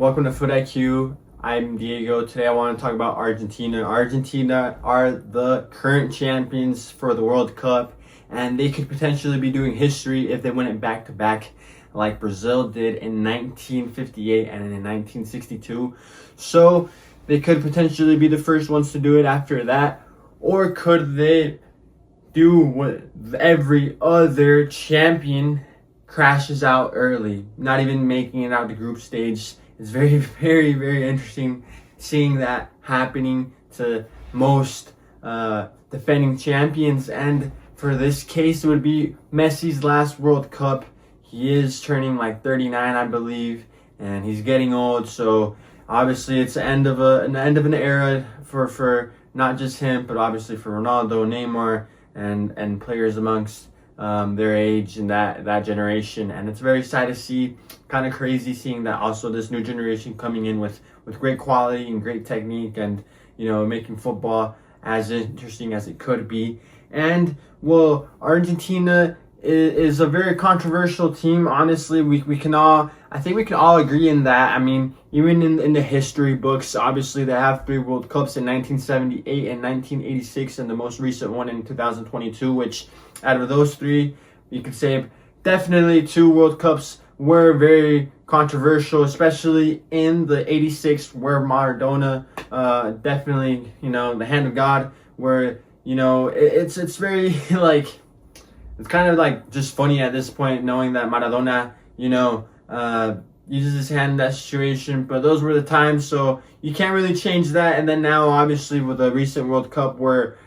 Welcome to FUT-IQ. I'm Diego. Today I want to talk about Argentina. Argentina are the current champions for the World Cup, and they could potentially be doing history if they win it back to back like Brazil did in 1958 and in 1962. So they could potentially be the first ones to do it after that, or could they do what every other champion crashes out early, not even making it out to group stage? It's very, very, very interesting seeing that happening to most defending champions. And for this case, it would be Messi's last World Cup. He is turning like 39, I believe, and he's getting old. So obviously, it's the end of an era for not just him, but obviously for Ronaldo, Neymar, and players amongst their age and that generation. And it's very sad to see. Kind of crazy seeing that also this new generation coming in with great quality and great technique, and making football as interesting as it could be. And well, Argentina is a very controversial team. Honestly, I think we can all agree in that. I mean, even in the history books, obviously they have 3 World Cups in 1978 and 1986, and the most recent one in 2022, which out of those 3, you could say definitely 2 World Cups were very controversial, especially in the 86, where Maradona definitely, the hand of God, where it's very like, it's kind of like just funny at this point knowing that Maradona uses his hand in that situation. But those were the times, so you can't really change that. And then now obviously with the recent World Cup, where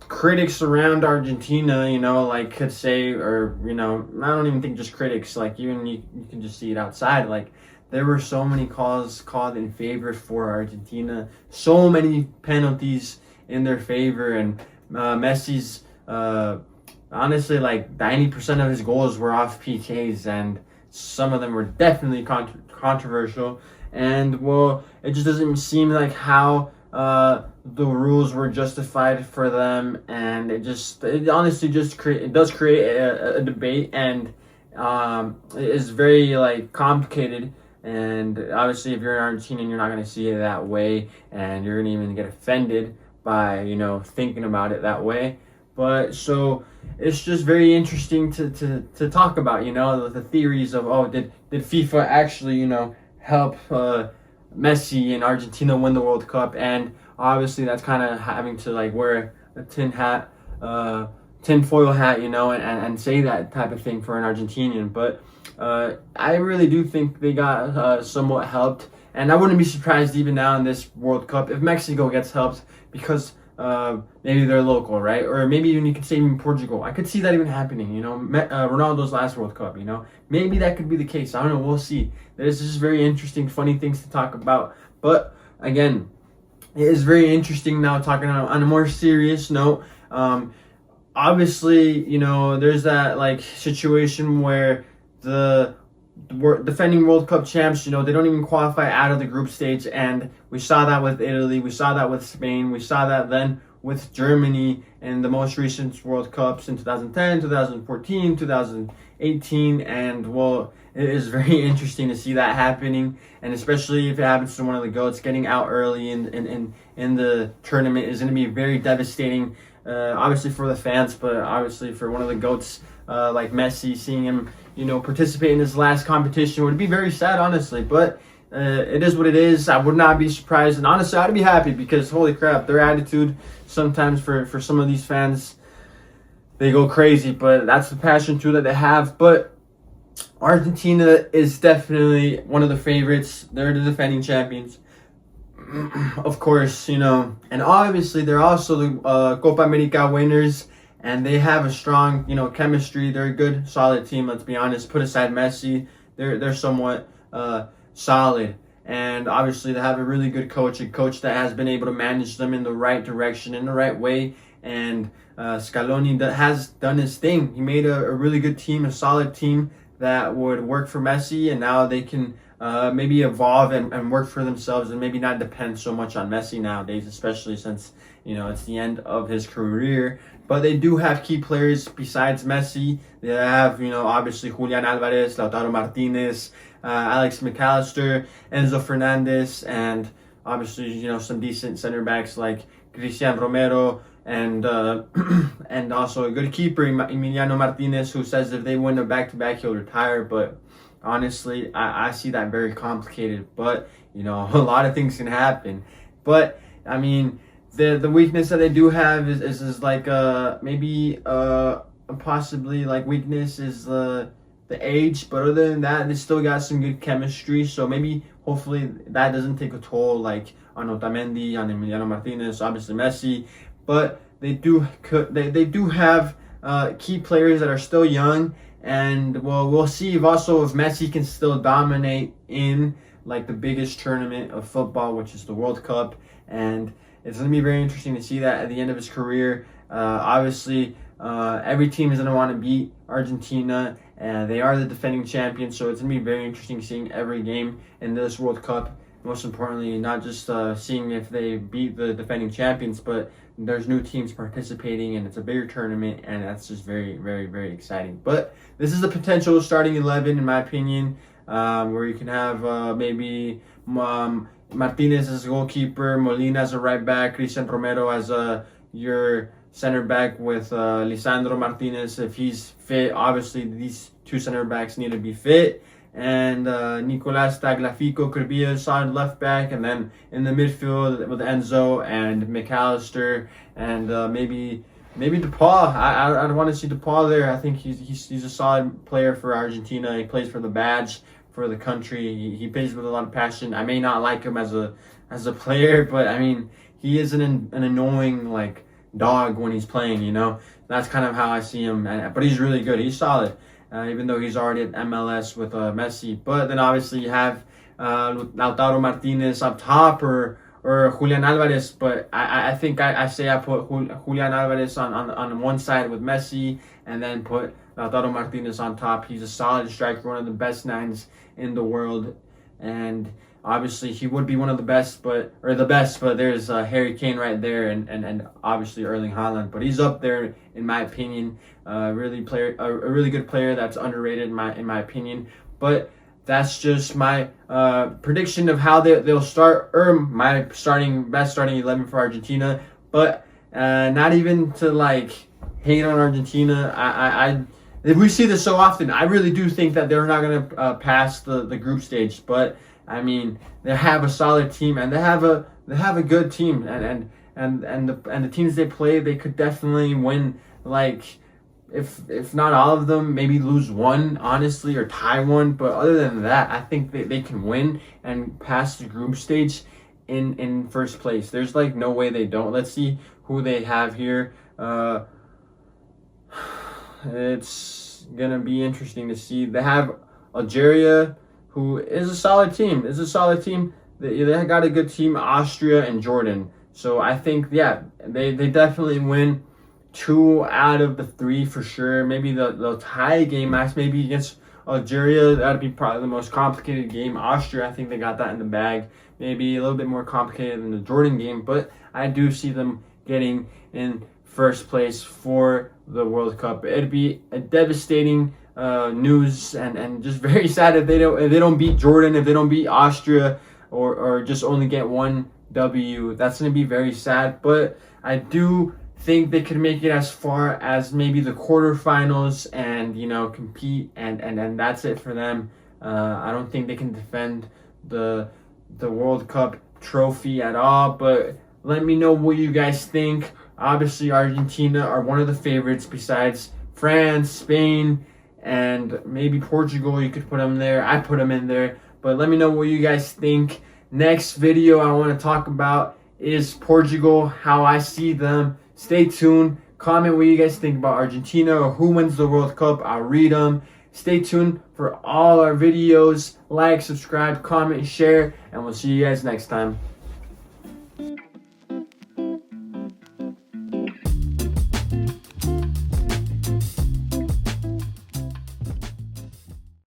critics around Argentina, could say, or, I don't even think just critics, like even you can just see it outside, like there were so many calls called in favor for Argentina, so many penalties in their favor, and Messi's, honestly, like 90% of his goals were off PKs, and some of them were definitely controversial. And well, it just doesn't seem like how the rules were justified for them, and it honestly just does create a debate, and it is very complicated. And obviously, if you're an Argentinian, you're not going to see it that way, and you're going to even get offended by thinking about it that way. But so it's just very interesting to talk about the theories of, did FIFA actually help Messi and Argentina win the World Cup? And obviously that's kind of having to wear a tinfoil hat, and say that type of thing for an Argentinian. But I really do think they got somewhat helped, and I wouldn't be surprised even now in this World Cup if Mexico gets helped, because maybe they're local, right? Or maybe even you could say even Portugal. I could see that even happening, Ronaldo's last World Cup, maybe that could be the case. I don't know, we'll see. There's just very interesting, funny things to talk about. But again, it is very interesting now talking on a more serious note. Obviously, there's that situation where the defending World Cup champs, they don't even qualify out of the group stage. And we saw that with Italy, we saw that with Spain, we saw that then with Germany in the most recent World Cups in 2010, 2014, 2018. And well, it is very interesting to see that happening, and especially if it happens to one of the GOATs, getting out early in the tournament is going to be very devastating, obviously for the fans, but obviously for one of the GOATs like Messi, seeing him participate in his last competition would be very sad, honestly. But it is what it is. I would not be surprised, and honestly I'd be happy, because holy crap, their attitude sometimes for some of these fans, they go crazy, but that's the passion too that they have. But Argentina is definitely one of the favorites. They're the defending champions, of course, and obviously they're also the Copa America winners, and they have a strong, chemistry. They're a good, solid team. Let's be honest. Put aside Messi, they're somewhat solid, and obviously they have a really good coach, a coach that has been able to manage them in the right direction, in the right way. And Scaloni that has done his thing. He made a really good team, a solid team that would work for Messi, and now they can maybe evolve and work for themselves and maybe not depend so much on Messi nowadays, especially since, it's the end of his career. But they do have key players besides Messi. They have, obviously Julian Alvarez, Lautaro Martinez, Alex McAllister, Enzo Fernandez, and obviously, some decent center backs like Cristian Romero, and and also a good keeper, Emiliano Martinez, who says if they win a back-to-back, he'll retire. But honestly, I see that very complicated. But, a lot of things can happen. But, I mean, the weakness that they do have is like maybe possibly like weakness is the age. But other than that, they still got some good chemistry. So maybe, hopefully, that doesn't take a toll like on Otamendi, on Emiliano Martinez, obviously Messi. But they do have key players that are still young, and we'll see if Messi can still dominate in like the biggest tournament of football, which is the World Cup. And it's going to be very interesting to see that at the end of his career. Obviously, every team is going to want to beat Argentina, and they are the defending champions. So it's going to be very interesting seeing every game in this World Cup. Most importantly, not just seeing if they beat the defending champions, but there's new teams participating, and it's a bigger tournament, and that's just very, very, very exciting. But this is the potential starting 11, in my opinion, where you can have maybe Martinez as a goalkeeper, Molina as a right back, Cristian Romero as your center back with Lisandro Martinez if he's fit. Obviously, these two center backs need to be fit. And Nicolas Tagliafico could be a solid left back, and then in the midfield with Enzo and McAllister, and maybe DePaul. I want to see DePaul there. I think he's a solid player for Argentina. He plays for the badge, for the country. He plays with a lot of passion. I may not like him as a player, but I mean, he is an annoying like dog when he's playing. That's kind of how I see him. But he's really good. He's solid. Even though he's already at MLS with Messi. But then obviously you have Lautaro Martinez up top or Julian Alvarez. But I think I put Julian Alvarez on one side with Messi, and then put Lautaro Martinez on top. He's a solid striker, one of the best nines in the world. And obviously he would be one of the best, but there's Harry Kane right there, and obviously Erling Haaland. But he's up there in my opinion. A really good player that's underrated in my opinion. But that's just my prediction of how they'll start, or my best starting 11 for Argentina. But not even to like hate on Argentina. We see this so often. I really do think that they're not gonna pass the group stage. But I mean, they have a solid team, and they have a good team, and the teams they play, they could definitely win. Like, if not all of them, maybe lose one, honestly, or tie one. But other than that, I think they can win and pass the group stage in first place. There's like no way they don't. Let's see who they have here. It's gonna be interesting to see. They have Algeria, who is a solid team. They got a good team, Austria and Jordan. So I think, they definitely win 2 out of the 3 for sure. Maybe they'll tie a game match, maybe against Algeria. That'd be probably the most complicated game. Austria, I think they got that in the bag. Maybe a little bit more complicated than the Jordan game, but I do see them getting in first place for the World Cup. It'd be a devastating news, and just very sad if they don't beat Jordan, if they don't beat Austria, or just only get one W. That's going to be very sad. But I do think they could make it as far as maybe the quarterfinals and compete, and that's it for them. I don't think they can defend the World Cup trophy at all. But let me know what you guys think. Obviously, Argentina are one of the favorites besides France, Spain, and maybe Portugal. You could put them there. I put them in there. But let me know what you guys think. Next video I want to talk about is Portugal, how I see them. Stay tuned. Comment what you guys think about Argentina or who wins the World Cup. I'll read them. Stay tuned for all our videos. Like, subscribe, comment, share, and we'll see you guys next time.